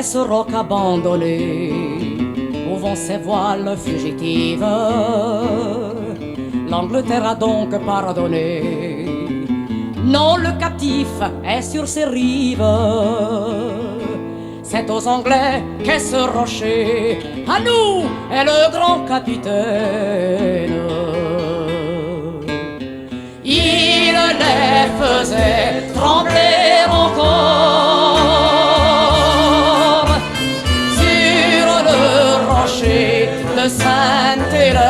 est ce roc abandonné où vont ses voiles fugitives. L'Angleterre a donc pardonné. Non, le captif est sur ses rives. C'est aux Anglais qu'est ce rocher. À nous est le grand capitaine. Il les faisait trembler encore sur le rocher de Sainte-Hélène.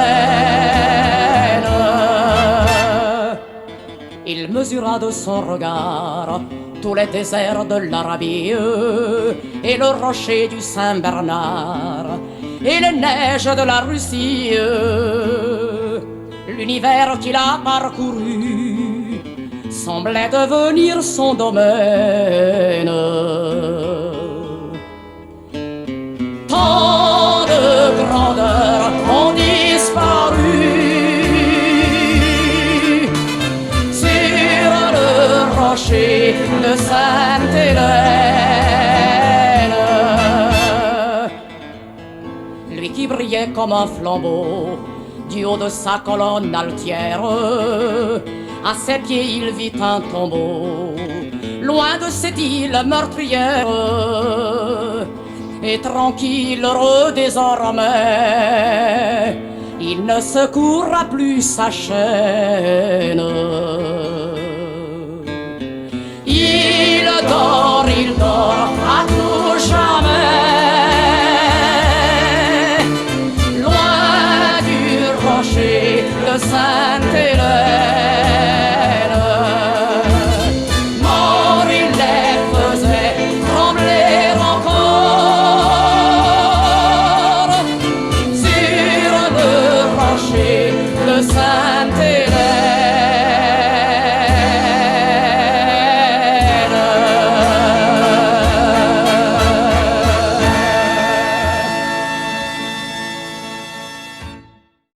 Il mesura de son regard tous les déserts de l'Arabie et le rocher du Saint-Bernard et les neiges de la Russie. L'univers qu'il a parcouru semblait devenir son domaine. Tant de grandeurs ont disparu sur le rocher de Sainte-Hélène. Lui qui brillait comme un flambeau du haut de sa colonne altière, à ses pieds il vit un tombeau, loin de cette île meurtrière. Et tranquille, heureux désormais, il ne secourra plus sa chaîne. Il dort à tout jamais, loin du rocher de Sainte-Hélène.